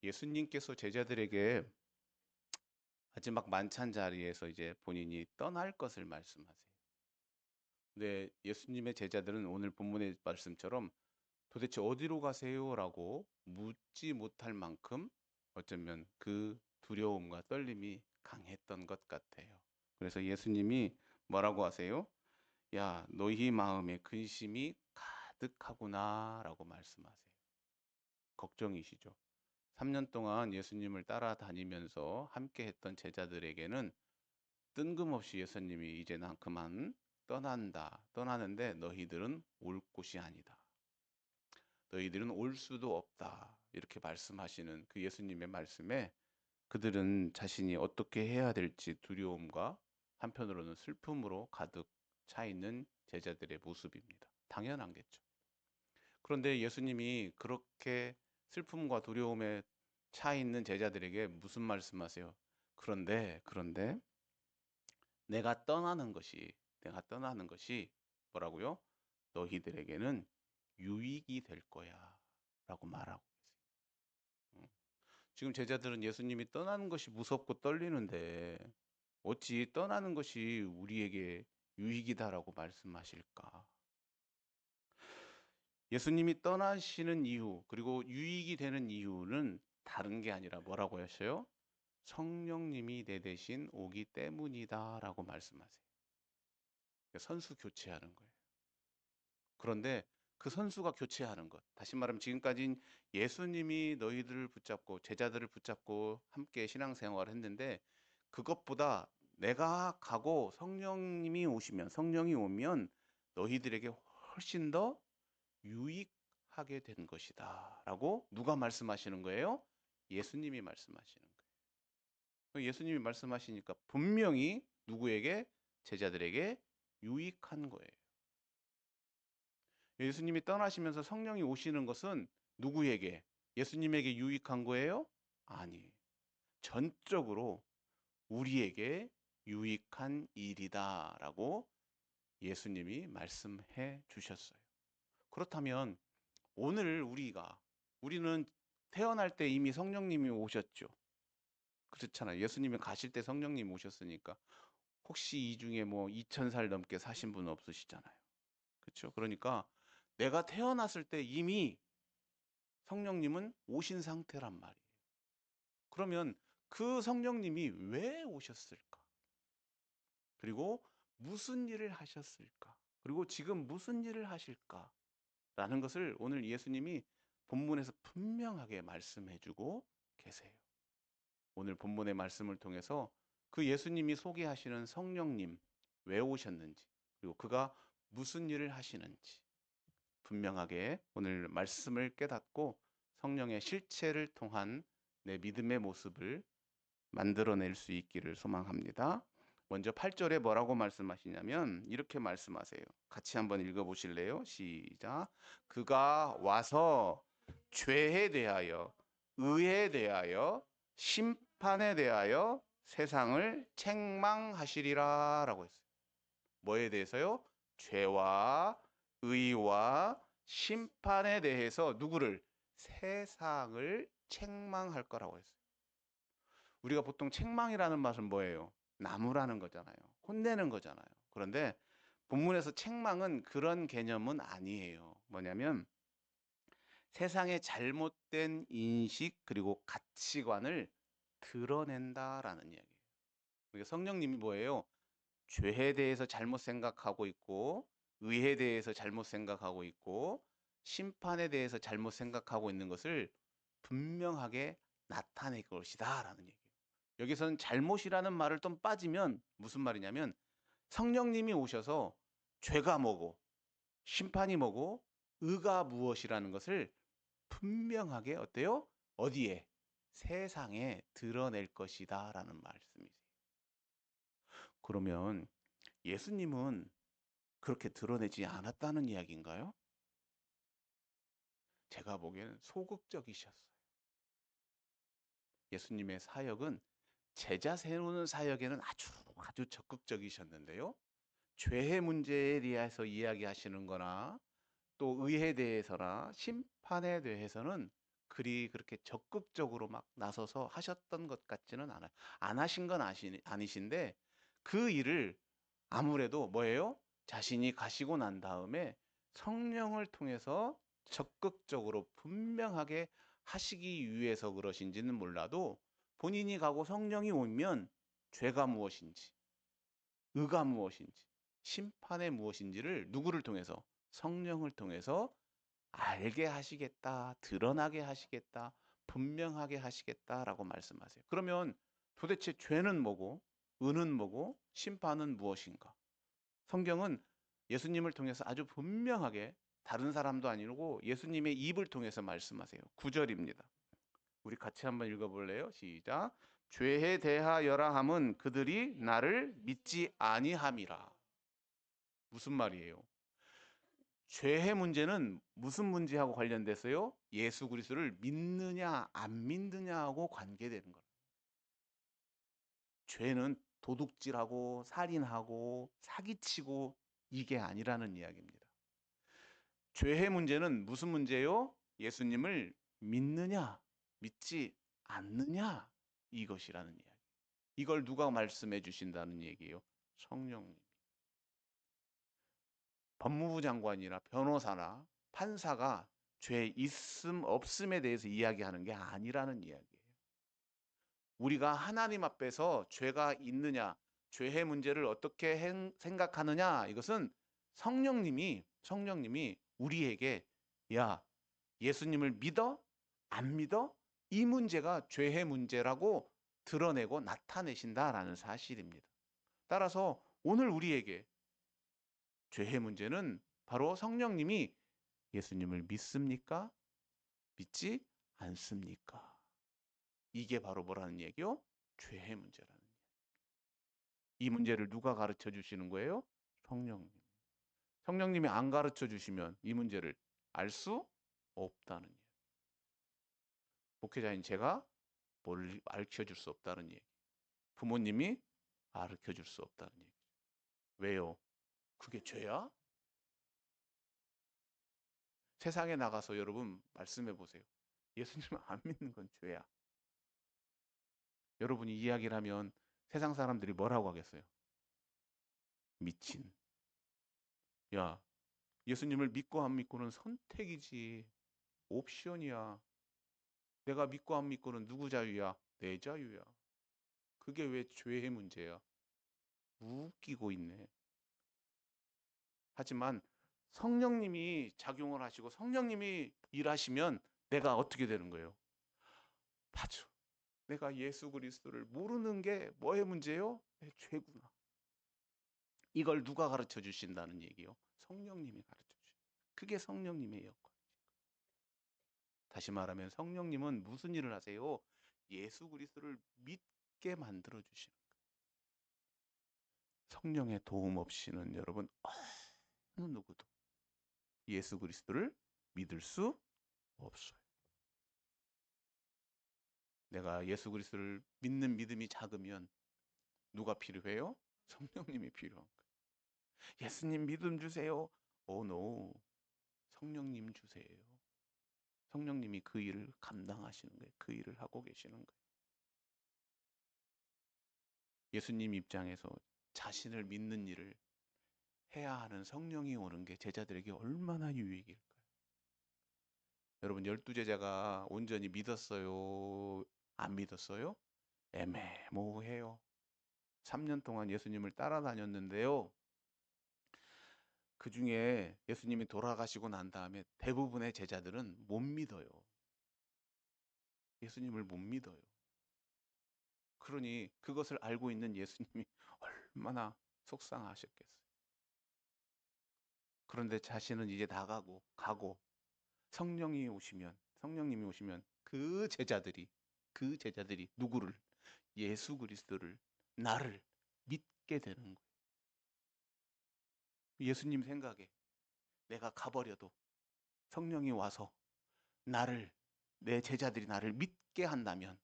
예수님께서 제자들에게 마지막 만찬 자리에서 이제 본인이 떠날 것을 말씀하세요. 근데 예수님의 제자들은 오늘 본문의 말씀처럼 도대체 어디로 가세요라고 묻지 못할 만큼 어쩌면 그 두려움과 떨림이 강했던 것 같아요. 그래서 예수님이 뭐라고 하세요? 야, 너희 마음에 근심이 가득하구나라고 말씀하세요. 걱정이시죠. 3년 동안 예수님을 따라다니면서 함께 했던 제자들에게는 뜬금없이 예수님이 이제 난 그만 떠난다. 떠나는데 너희들은 올 곳이 아니다. 너희들은 올 수도 없다. 이렇게 말씀하시는 그 예수님의 말씀에 그들은 자신이 어떻게 해야 될지 두려움과 한편으로는 슬픔으로 가득 차 있는 제자들의 모습입니다. 당연하겠죠. 그런데 예수님이 그렇게 슬픔과 두려움에 차 있는 제자들에게 무슨 말씀하세요? 그런데 내가 떠나는 것이 뭐라고요? 너희들에게는 유익이 될 거야. 라고 말하고 계세요. 음. 지금 제자들은 예수님이 떠나는 것이 무섭고 떨리는데 어찌 떠나는 것이 우리에게 유익이다라고 말씀하실까? 예수님이 떠나시는 이유, 그리고 유익이 되는 이유는 다른 게 아니라 뭐라고 하셔요? 성령님이 내 대신 오기 때문이다라고 말씀하세요. 선수 교체하는 거예요. 그런데 그 선수가 교체하는 것. 다시 말하면 지금까지는 예수님이 너희들을 붙잡고 제자들을 붙잡고 함께 신앙생활을 했는데 그것보다 내가 가고 성령이 오면 너희들에게 훨씬 더 유익하게 된 것이다라고 누가 말씀하시는 거예요? 예수님이 말씀하시는 거예요. 예수님이 말씀하시니까 분명히 누구에게? 제자들에게 유익한 거예요. 예수님이 떠나시면서 성령이 오시는 것은 누구에게? 예수님에게 유익한 거예요? 아니. 전적으로 우리에게 유익한 일이다라고 예수님이 말씀해 주셨어요. 그렇다면 오늘 우리는 태어날 때 이미 성령님이 오셨죠. 그렇잖아요. 예수님이 가실 때 성령님 오셨으니까 혹시 이 중에 뭐 2000살 넘게 사신 분 없으시잖아요. 그렇죠? 그러니까 내가 태어났을 때 이미 성령님은 오신 상태란 말이에요. 그러면 그 성령님이 왜 오셨을까? 그리고 무슨 일을 하셨을까? 그리고 지금 무슨 일을 하실까? 라는 것을 오늘 예수님이 본문에서 분명하게 말씀해 주고 계세요. 오늘 본문의 말씀을 통해서 그 예수님이 소개하시는 성령님 왜 오셨는지, 그리고 그가 무슨 일을 하시는지 분명하게 오늘 말씀을 깨닫고 성령의 실체를 통한 내 믿음의 모습을 만들어낼 수 있기를 소망합니다. 먼저 8절에 뭐라고 말씀하시냐면 이렇게 말씀하세요. 같이 한번 읽어보실래요? 시작. 그가 와서 죄에 대하여, 의에 대하여, 심판에 대하여 세상을 책망하시리라 라고 했어요. 뭐에 대해서요? 죄와 의와 심판에 대해서 누구를? 세상을 책망할 거라고 했어요. 우리가 보통 책망이라는 말은 뭐예요? 나무라는 거잖아요. 혼내는 거잖아요. 그런데 본문에서 책망은 그런 개념은 아니에요. 뭐냐면 세상의 잘못된 인식 그리고 가치관을 드러낸다라는 이야기예요. 그러니까 성령님이 뭐예요? 죄에 대해서 잘못 생각하고 있고 의에 대해서 잘못 생각하고 있고 심판에 대해서 잘못 생각하고 있는 것을 분명하게 나타낼 것이다라는 얘기예요. 여기서는 잘못이라는 말을 좀 빠지면 무슨 말이냐면 성령님이 오셔서 죄가 뭐고 심판이 뭐고 의가 무엇이라는 것을 분명하게 어때요? 어디에? 세상에 드러낼 것이다라는 말씀이세요. 그러면 예수님은 그렇게 드러내지 않았다는 이야기인가요? 제가 보기에는 소극적이셨어요. 예수님의 사역은 제자 세우는 사역에는 아주 적극적이셨는데요. 죄의 문제에 대해서 이야기하시는 거나 또 의에 대해서나 심판에 대해서는 그리 그렇게 적극적으로 막 나서서 하셨던 것 같지는 않아요. 안 하신 건 아니신데 그 일을 아무래도 뭐예요? 자신이 가시고 난 다음에 성령을 통해서 적극적으로 분명하게 하시기 위해서 그러신지는 몰라도 본인이 가고 성령이 오면 죄가 무엇인지, 의가 무엇인지, 심판이 무엇인지를 누구를 통해서? 성령을 통해서 알게 하시겠다, 드러나게 하시겠다, 분명하게 하시겠다라고 말씀하세요. 그러면 도대체 죄는 뭐고, 의는 뭐고, 심판은 무엇인가? 성경은 예수님을 통해서 아주 분명하게 다른 사람도 아니고 예수님의 입을 통해서 말씀하세요. 9절입니다. 우리 같이 한번 읽어볼래요? 시작. 죄에 대하여라 함은 그들이 나를 믿지 아니함이라. 무슨 말이에요? 죄의 문제는 무슨 문제하고 관련돼서요? 예수 그리스도를 믿느냐 안 믿느냐하고 관계되는 거예요. 죄는 도둑질하고 살인하고 사기치고 이게 아니라는 이야기입니다. 죄의 문제는 무슨 문제요? 예수님을 믿느냐 믿지 않느냐 이것이라는 이야기. 이걸 누가 말씀해 주신다는 얘기예요? 성령님. 법무부 장관이나 변호사나 판사가 죄 있음 없음에 대해서 이야기하는 게 아니라는 이야기예요. 우리가 하나님 앞에서 죄가 있느냐, 죄의 문제를 어떻게 생각하느냐, 이것은 성령님이 우리에게 야, 예수님을 믿어? 안 믿어? 이 문제가 죄의 문제라고 드러내고 나타내신다라는 사실입니다. 따라서 오늘 우리에게 죄의 문제는 바로 성령님이 예수님을 믿습니까? 믿지 않습니까? 이게 바로 뭐라는 얘기요? 죄의 문제라는 얘기. 이 문제를 누가 가르쳐 주시는 거예요? 성령님. 성령님이 안 가르쳐 주시면 이 문제를 알 수 없다는 얘기. 목회자인 제가 뭘 가르쳐 줄 수 없다는 얘기. 부모님이 가르쳐 줄 수 없다는 얘기. 왜요? 그게 죄야? 세상에 나가서 여러분 말씀해 보세요. 예수님을 안 믿는 건 죄야. 여러분이 이야기를 하면 세상 사람들이 뭐라고 하겠어요? 미친. 야, 예수님을 믿고 안 믿고는 선택이지. 옵션이야. 내가 믿고 안 믿고는 누구 자유야? 내 자유야. 그게 왜 죄의 문제야? 웃기고 있네. 하지만 성령님이 작용을 하시고 성령님이 일하시면 내가 어떻게 되는 거예요? 맞아. 내가 예수 그리스도를 모르는 게 뭐의 문제요? 내 죄구나. 이걸 누가 가르쳐 주신다는 얘기요? 성령님이 가르쳐 주셔. 그게 성령님의 역할. 다시 말하면 성령님은 무슨 일을 하세요? 예수 그리스도를 믿게 만들어 주시는 거예요. 성령의 도움 없이는 여러분 어느 누구도 예수 그리스도를 믿을 수 없어요. 내가 예수 그리스도를 믿는 믿음이 작으면 누가 필요해요? 성령님이 필요한 거예요. 예수님 믿음 주세요. 오, 노. 성령님 주세요. 성령님이 그 일을 감당하시는 거예요. 그 일을 하고 계시는 거예요. 예수님 입장에서 자신을 믿는 일을 해야 하는 성령이 오는 게 제자들에게 얼마나 유익일까요? 여러분, 12제자가 온전히 믿었어요? 안 믿었어요? 애매모호해요. 3년 동안 예수님을 따라다녔는데요. 그 중에 예수님이 돌아가시고 난 다음에 대부분의 제자들은 못 믿어요. 예수님을 못 믿어요. 그러니 그것을 알고 있는 예수님이 얼마나 속상하셨겠어요. 그런데 자신은 이제 나가고 가고 성령님이 오시면 그 제자들이 누구를? 예수 그리스도를, 나를 믿게 되는 거예요. 예수님 생각에 내가 가버려도 성령이 와서 나를, 내 제자들이 나를 믿게 한다면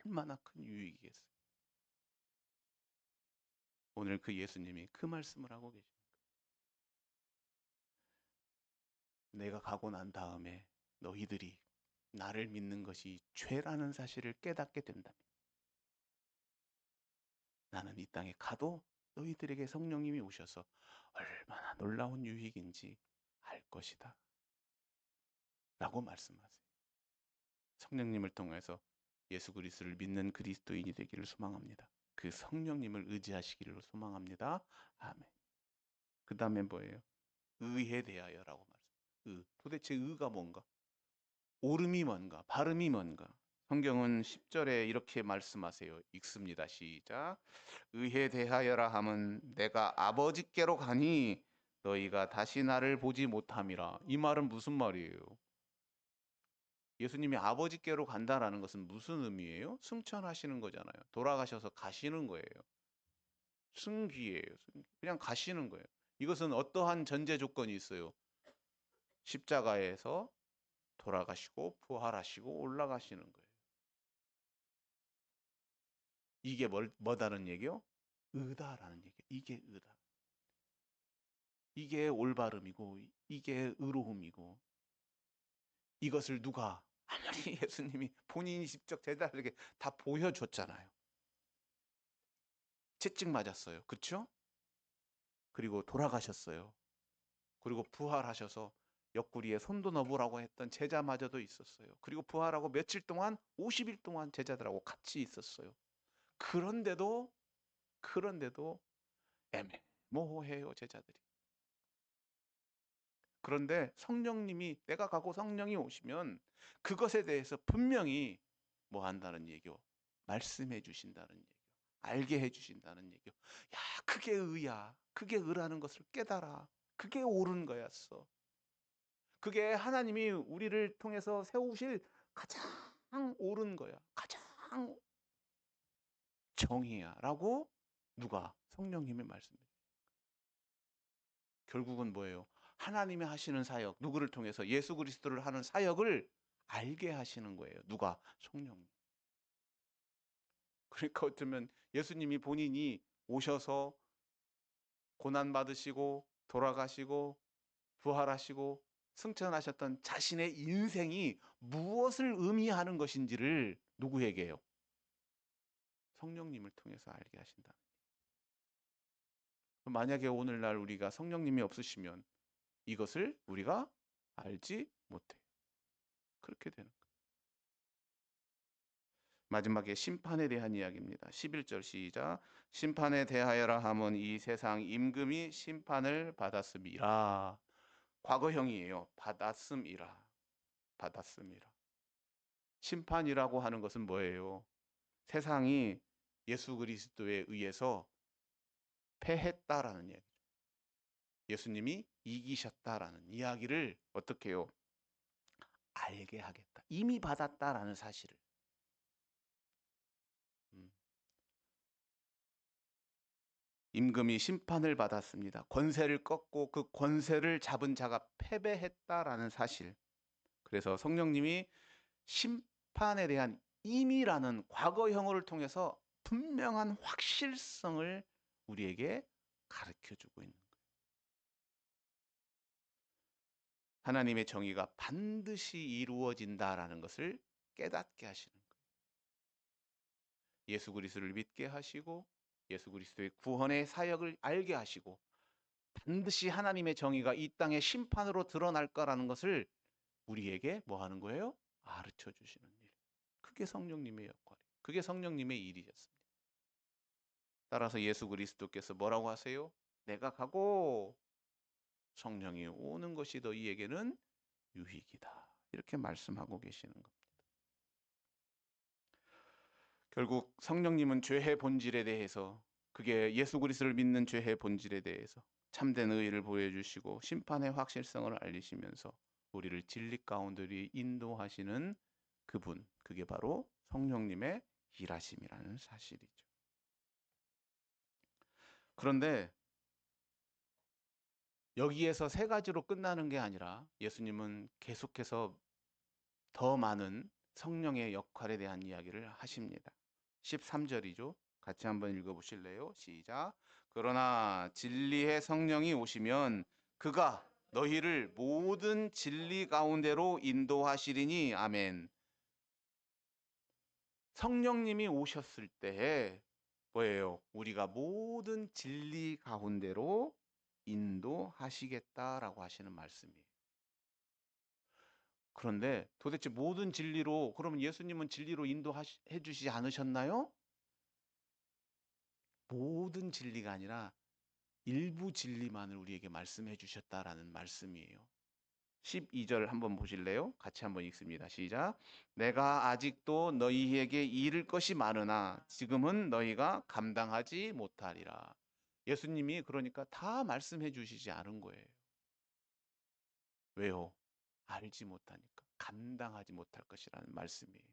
얼마나 큰 유익이겠어요. 오늘 그 예수님이 그 말씀을 하고 계십니다. 내가 가고 난 다음에 너희들이 나를 믿는 것이 죄라는 사실을 깨닫게 된다면 나는 이 땅에 가도 너희들에게 성령님이 오셔서 얼마나 놀라운 유익인지 알 것이다 라고 말씀하세요. 성령님을 통해서 예수 그리스도를 믿는 그리스도인이 되기를 소망합니다. 그 성령님을 의지하시기를 소망합니다. 아멘. 그 다음에 뭐예요? 의에 대하여라고 말씀. 도대체 의가 뭔가? 옳음이 뭔가? 발음이 뭔가? 성경은 10절에 이렇게 말씀하세요. 읽습니다. 시작. 의에 대하여라 함은 내가 아버지께로 가니 너희가 다시 나를 보지 못함이라. 이 말은 무슨 말이에요? 예수님이 아버지께로 간다라는 것은 무슨 의미예요? 승천하시는 거잖아요. 돌아가셔서 가시는 거예요. 승귀예요. 승귀. 그냥 가시는 거예요. 이것은 어떠한 전제 조건이 있어요? 십자가에서 돌아가시고 부활하시고 올라가시는 거예요. 이게 뭐다는 얘기요? 의다라는 얘기예요. 이게 의다. 이게 올바름이고 이게 의로움이고 이것을 누가 아무리 예수님이 본인이 직접 제자들에게 다 보여줬잖아요. 채찍 맞았어요. 그렇죠? 그리고 돌아가셨어요. 그리고 부활하셔서 옆구리에 손도 넣어보라고 했던 제자마저도 있었어요. 그리고 부활하고 며칠 동안 50일 동안 제자들하고 같이 있었어요. 그런데도 애매모호해요, 제자들이. 그런데 성령님이 내가 가고 성령이 오시면 그것에 대해서 분명히 뭐 한다는 얘기요. 말씀해 주신다는 얘기요. 알게 해 주신다는 얘기요. 야, 그게 의야. 그게 의라는 것을 깨달아. 그게 옳은 거였어. 그게 하나님이 우리를 통해서 세우실 가장 옳은 거야. 가장 정의야. 라고 누가? 성령님이 말씀해요. 결국은 뭐예요? 하나님이 하시는 사역, 누구를 통해서 예수 그리스도를 하는 사역을 알게 하시는 거예요. 누가? 성령님. 그러니까 어쩌면 예수님이 본인이 오셔서 고난 받으시고 돌아가시고 부활하시고 승천하셨던 자신의 인생이 무엇을 의미하는 것인지를 누구에게요? 성령님을 통해서 알게 하신다. 만약에 오늘날 우리가 성령님이 없으시면 이것을 우리가 알지 못해요. 그렇게 되는 거예요. 마지막에 심판에 대한 이야기입니다. 11절 시작. 심판에 대하여라 함은 이 세상 임금이 심판을 받았음이라. 과거형이에요. 받았음이라. 받았음이라. 심판이라고 하는 것은 뭐예요? 세상이 예수 그리스도에 의해서 패했다라는 이야기죠. 예수님이 이기셨다라는 이야기를 어떻게 해요? 알게 하겠다. 이미 받았다라는 사실을. 임금이 심판을 받았습니다. 권세를 꺾고 그 권세를 잡은 자가 패배했다라는 사실. 그래서 성령님이 심판에 대한 임이라는 과거형어를 통해서 분명한 확실성을 우리에게 가르쳐주고 있는 거예요. 하나님의 정의가 반드시 이루어진다라는 것을 깨닫게 하시는 거예요. 예수 그리스도를 믿게 하시고 예수 그리스도의 구원의 사역을 알게 하시고 반드시 하나님의 정의가 이 땅의 심판으로 드러날 거라는 것을 우리에게 뭐 하는 거예요? 가르쳐 주시는 일. 그게 성령님의 역할이에요. 그게 성령님의 일이셨습니다. 따라서 예수 그리스도께서 뭐라고 하세요? 내가 가고 성령이 오는 것이 너희에게는 유익이다. 이렇게 말씀하고 계시는 겁니다. 결국 성령님은 죄의 본질에 대해서 그게 예수 그리스도를 믿는 죄의 본질에 대해서 참된 의의를 보여주시고 심판의 확실성을 알리시면서 우리를 진리 가운데 인도하시는 그분, 그게 바로 성령님의 일하심이라는 사실이죠. 그런데 여기에서 세 가지로 끝나는 게 아니라 예수님은 계속해서 더 많은 성령의 역할에 대한 이야기를 하십니다. 13절이죠. 같이 한번 읽어보실래요? 시작. 그러나 진리의 성령이 오시면 그가 너희를 모든 진리 가운데로 인도하시리니 아멘. 성령님이 오셨을 때에 뭐예요? 우리가 모든 진리 가운데로 인도하시겠다라고 하시는 말씀이에요. 그런데 도대체 모든 진리로, 그러면 예수님은 진리로 인도해 주시지 않으셨나요? 모든 진리가 아니라 일부 진리만을 우리에게 말씀해 주셨다라는 말씀이에요. 12절 한번 보실래요? 같이 한번 읽습니다. 시작. 내가 아직도 너희에게 이를 것이 많으나 지금은 너희가 감당하지 못하리라. 예수님이 그러니까 다 말씀해 주시지 않은 거예요. 왜요? 알지 못하니까. 감당하지 못할 것이라는 말씀이에요.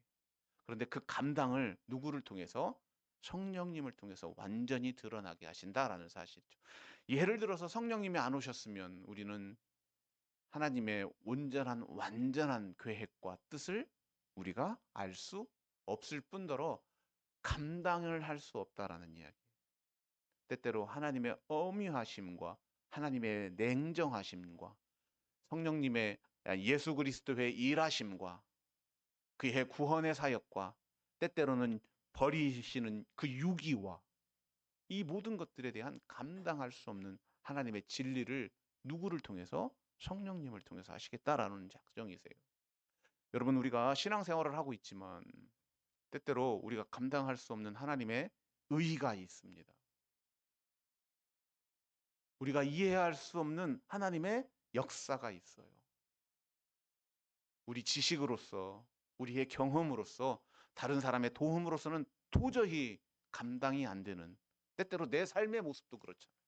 그런데 그 감당을 누구를 통해서? 성령님을 통해서 완전히 드러나게 하신다라는 사실이죠. 예를 들어서 성령님이 안 오셨으면 우리는 하나님의 온전한 완전한 계획과 뜻을 우리가 알 수 없을 뿐더러 감당을 할 수 없다라는 이야기. 때때로 하나님의 엄유하심과 하나님의 냉정하심과 성령님의 예수 그리스도의 일하심과 그의 구원의 사역과 때때로는 버리시는 그 유기와 이 모든 것들에 대한 감당할 수 없는 하나님의 진리를 누구를 통해서? 성령님을 통해서 하시겠다라는 작정이세요. 여러분, 우리가 신앙생활을 하고 있지만 때때로 우리가 감당할 수 없는 하나님의 의가 있습니다. 우리가 이해할 수 없는 하나님의 역사가 있어요. 우리 지식으로서, 우리의 경험으로서, 다른 사람의 도움으로서는 도저히 감당이 안 되는, 때때로 내 삶의 모습도 그렇잖아요.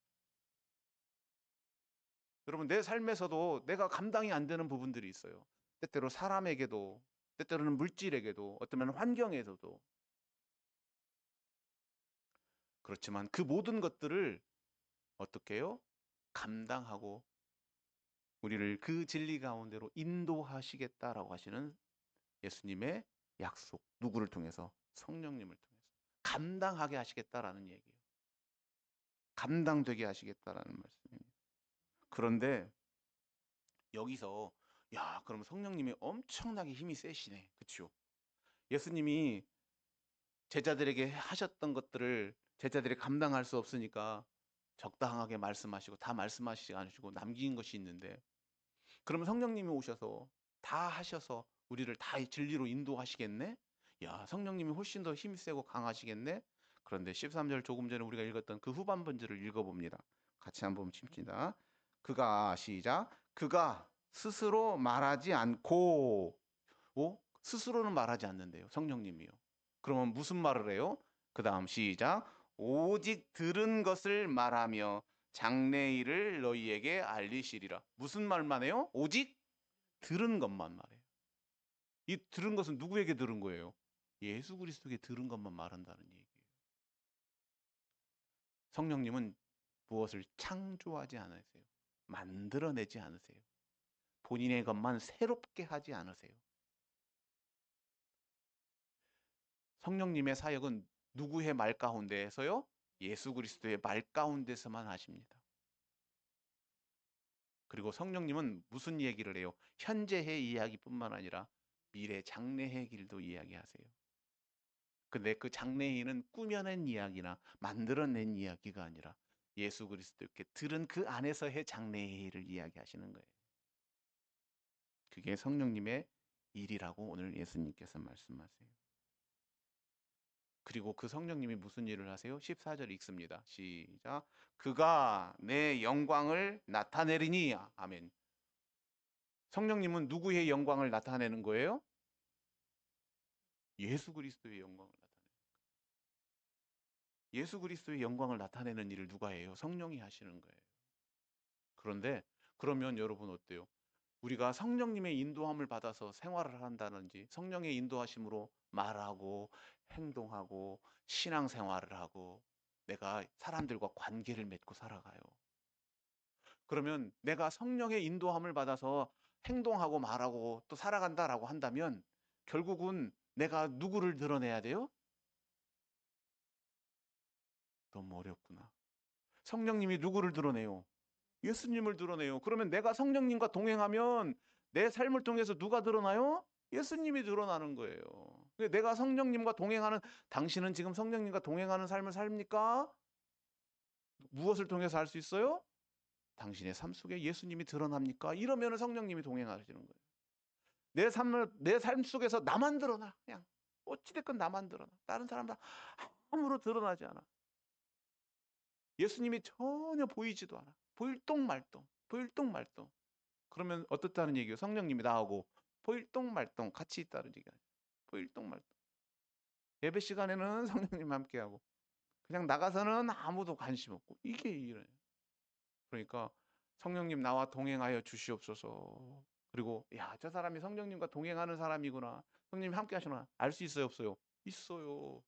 여러분, 내 삶에서도 내가 감당이 안 되는 부분들이 있어요. 때때로 사람에게도, 때때로는 물질에게도, 어쩌면 환경에서도. 그렇지만 그 모든 것들을 어떻게 해요? 감당하고 우리를 그 진리 가운데로 인도하시겠다라고 하시는 예수님의 약속. 누구를 통해서? 성령님을 통해서. 감당하게 하시겠다라는 얘기예요. 감당되게 하시겠다라는 말씀입니다. 그런데 여기서 야, 그럼 성령님이 엄청나게 힘이 세시네. 그렇죠? 예수님이 제자들에게 하셨던 것들을 제자들이 감당할 수 없으니까 적당하게 말씀하시고 다 말씀하시지 않으시고 남긴 것이 있는데, 그러면 성령님이 오셔서 다 하셔서 우리를 다 진리로 인도하시겠네? 야, 성령님이 훨씬 더 힘이 세고 강하시겠네? 그런데 13절 조금 전에 우리가 읽었던 그 후반번들을 읽어봅니다. 같이 한번 칩니다. 그가 시작. 그가 스스로 말하지 않고 스스로는 말하지 않는데요. 성령님이요. 그러면 무슨 말을 해요? 그 다음 시작. 오직 들은 것을 말하며 장래일을 너희에게 알리시리라. 무슨 말만 해요? 오직 들은 것만 말해요. 이 들은 것은 누구에게 들은 거예요? 예수 그리스도에게 들은 것만 말한다는 얘기예요. 성령님은 무엇을 창조하지 않으세요. 만들어내지 않으세요. 본인의 것만 새롭게 하지 않으세요. 성령님의 사역은 누구의 말 가운데에서요? 예수 그리스도의 말 가운데서만 하십니다. 그리고 성령님은 무슨 얘기를 해요? 현재의 이야기뿐만 아니라 미래 장래의 길도 이야기하세요. 근데 그 장래에는 꾸며낸 이야기나 만들어낸 이야기가 아니라 예수 그리스도께 들은 그 안에서의 장래의 일을 이야기하시는 거예요. 그게 성령님의 일이라고 오늘 예수님께서 말씀하세요. 그리고 그 성령님이 무슨 일을 하세요? 14절 읽습니다. 시작. 그가 내 영광을 나타내리니. 아멘. 성령님은 누구의 영광을 나타내는 거예요? 예수 그리스도의 영광을 나타내는 거예요. 예수 그리스도의 영광을 나타내는 일을 누가 해요? 성령이 하시는 거예요. 그런데 그러면 여러분 어때요? 우리가 성령님의 인도함을 받아서 생활을 한다든지 성령의 인도하심으로 말하고 행동하고 신앙생활을 하고 내가 사람들과 관계를 맺고 살아가요. 그러면 내가 성령의 인도함을 받아서 행동하고 말하고 또 살아간다라고 한다면 결국은 내가 누구를 드러내야 돼요? 너무 어렵구나. 성령님이 누구를 드러내요? 예수님을 드러내요. 그러면 내가 성령님과 동행하면 내 삶을 통해서 누가 드러나요? 예수님이 드러나는 거예요. 내가 성령님과 동행하는, 당신은 지금 성령님과 동행하는 삶을 삽니까? 무엇을 통해서 할 수 있어요? 당신의 삶 속에 예수님이 드러납니까? 이러면 성령님이 동행하시는 거예요. 내 삶 속에서 나만 드러나. 그냥 어찌됐건 나만 드러나. 다른 사람들 아무로 드러나지 않아. 예수님이 전혀 보이지도 않아. 보일똥말똥. 보일똥말똥. 그러면 어떻다는 얘기예요? 성령님이 나하고 보일똥말똥 같이 있다는 얘기 아니에요. 보일똥말똥. 예배 시간에는 성령님 함께하고 그냥 나가서는 아무도 관심 없고, 이게 이래요. 그러니까 성령님 나와 동행하여 주시옵소서. 그리고 야, 저 사람이 성령님과 동행하는 사람이구나. 성령님 함께 하시나 알 수 있어요, 없어요? 있어요.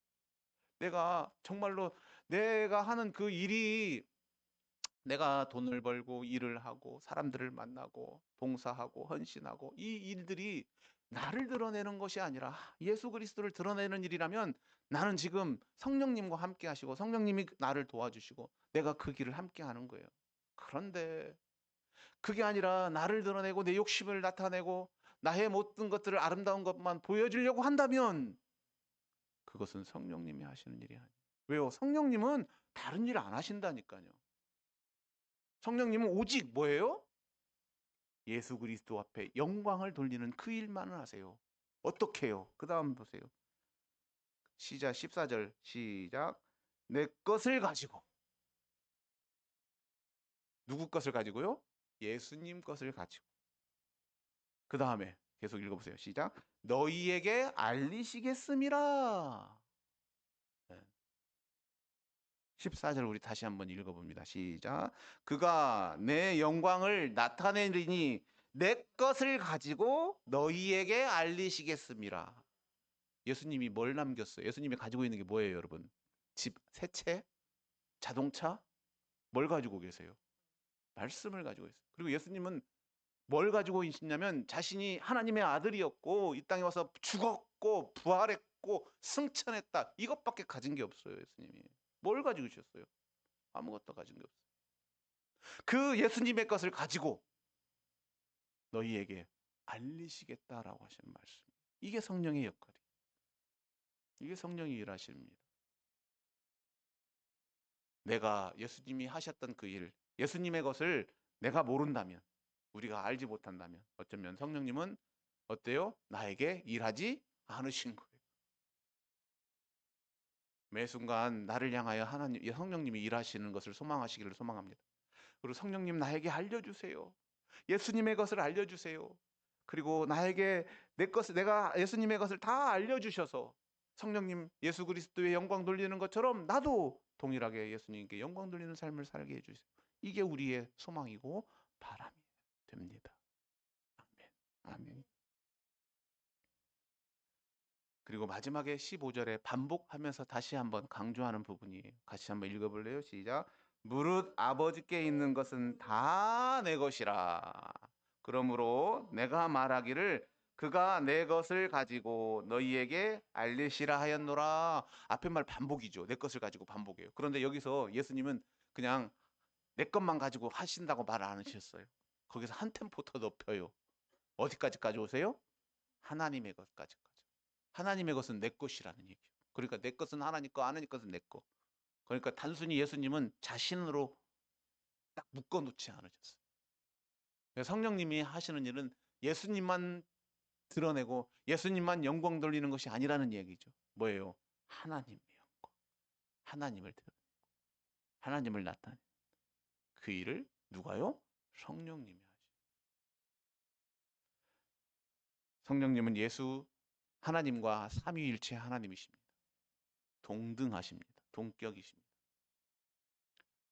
내가 정말로 내가 하는 그 일이, 내가 돈을 벌고 일을 하고 사람들을 만나고 봉사하고 헌신하고, 이 일들이 나를 드러내는 것이 아니라 예수 그리스도를 드러내는 일이라면 나는 지금 성령님과 함께 하시고 성령님이 나를 도와주시고 내가 그 길을 함께 하는 거예요. 그런데 그게 아니라 나를 드러내고 내 욕심을 나타내고 나의 모든 것들을, 아름다운 것만 보여주려고 한다면 그것은 성령님이 하시는 일이 아니에요. 왜요? 성령님은 다른 일 안 하신다니까요. 성령님은 오직 뭐예요? 예수 그리스도 앞에 영광을 돌리는 그 일만을 하세요. 어떻게 해요? 그 다음 보세요. 시작 14절 시작. 내 것을 가지고. 누구 것을 가지고요? 예수님 것을 가지고. 그 다음에 계속 읽어보세요. 시작. 너희에게 알리시겠음이라. 14절 우리 다시 한번 읽어봅니다. 시작. 그가 내 영광을 나타내리니 내 것을 가지고 너희에게 알리시겠음이라. 예수님이 뭘 남겼어요? 예수님이 가지고 있는 게 뭐예요, 여러분? 집, 새 채, 자동차? 뭘 가지고 계세요? 말씀을 가지고 있어요. 그리고 예수님은 뭘 가지고 있냐면 자신이 하나님의 아들이었고 이 땅에 와서 죽었고 부활했고 승천했다. 이것밖에 가진 게 없어요, 예수님이. 뭘 가지고 계셨어요? 아무것도 가진 게 없어요. 그 예수님의 것을 가지고 너희에게 알리시겠다라고 하시는 말씀. 이게 성령의 역할이에요. 이게 성령이 일하시는 일입니다. 내가 예수님이 하셨던 그 일, 예수님의 것을 내가 모른다면, 우리가 알지 못한다면 어쩌면 성령님은 어때요? 나에게 일하지 않으신 거예요. 매 순간 나를 향하여 하나님, 성령님이 일하시는 것을 소망하시기를 소망합니다. 그리고 성령님 나에게 알려주세요. 예수님의 것을 알려주세요. 그리고 나에게 내 것을, 내가 예수님의 것을 다 알려주셔서 성령님 예수 그리스도의 영광 돌리는 것처럼 나도 동일하게 예수님께 영광 돌리는 삶을 살게 해주세요. 이게 우리의 소망이고 바람이 됩니다. 아멘. 아멘. 그리고 마지막에 15절에 반복하면서 다시 한번 강조하는 부분이에요. 같이 한번 읽어볼래요? 시작. 무릇 아버지께 있는 것은 다 내 것이라. 그러므로 내가 말하기를 그가 내 것을 가지고 너희에게 알리시라 하였노라. 앞에 말 반복이죠. 내 것을 가지고 반복이에요. 그런데 여기서 예수님은 그냥 내 것만 가지고 하신다고 말 안 하셨어요. 거기서 한 템포 더 높여요. 어디까지 가져오세요? 하나님의 것까지. 하나님의 것은 내 것이라는 얘기예요. 그러니까 내 것은 하나님 거, 하나님 것은 내 거. 그러니까 단순히 예수님은 자신으로 딱 묶어놓지 않으셨어요. 성령님이 하시는 일은 예수님만 드러내고 예수님만 영광 돌리는 것이 아니라는 얘기죠. 뭐예요? 하나님의 영광. 하나님을 드러내고 하나님을 나타내는 그 일을 누가요? 성령님이 하시죠. 성령님은 예수 하나님과 삼위일체 하나님이십니다. 동등하십니다. 동격이십니다.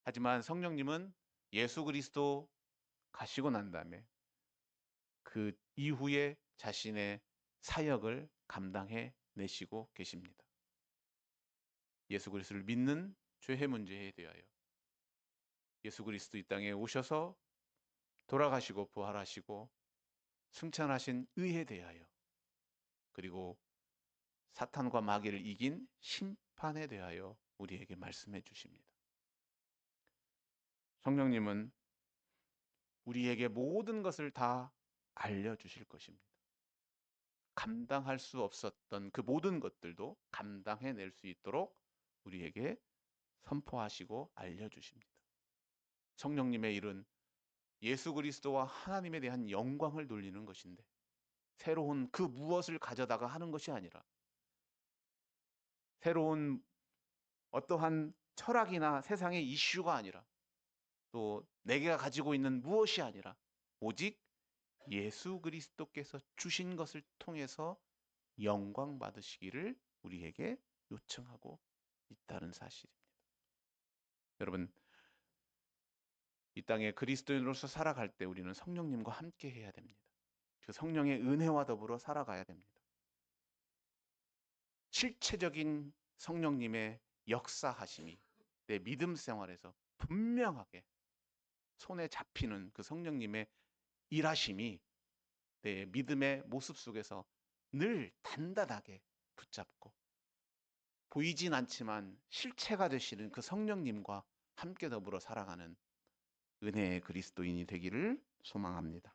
하지만 성령님은 예수 그리스도 가시고 난 다음에 그 이후에 자신의 사역을 감당해 내시고 계십니다. 예수 그리스도를 믿는 죄의 문제에 대하여 예수 그리스도 이 땅에 오셔서 돌아가시고 부활하시고 승천하신 의에 대하여, 그리고 사탄과 마귀를 이긴 심판에 대하여 우리에게 말씀해 주십니다. 성령님은 우리에게 모든 것을 다 알려주실 것입니다. 감당할 수 없었던 그 모든 것들도 감당해낼 수 있도록 우리에게 선포하시고 알려주십니다. 성령님의 일은 예수 그리스도와 하나님에 대한 영광을 돌리는 것인데, 새로운 그 무엇을 가져다가 하는 것이 아니라, 새로운 어떠한 철학이나 세상의 이슈가 아니라, 또 내가 가지고 있는 무엇이 아니라 오직 예수 그리스도께서 주신 것을 통해서 영광 받으시기를 우리에게 요청하고 있다는 사실입니다. 여러분, 이 땅에 그리스도인으로서 살아갈 때 우리는 성령님과 함께 해야 됩니다. 그 성령의 은혜와 더불어 살아가야 됩니다. 실체적인 성령님의 역사하심이 내 믿음 생활에서 분명하게 손에 잡히는 그 성령님의 일하심이 내 믿음의 모습 속에서 늘 단단하게 붙잡고, 보이진 않지만 실체가 되시는 그 성령님과 함께 더불어 살아가는 은혜의 그리스도인이 되기를 소망합니다.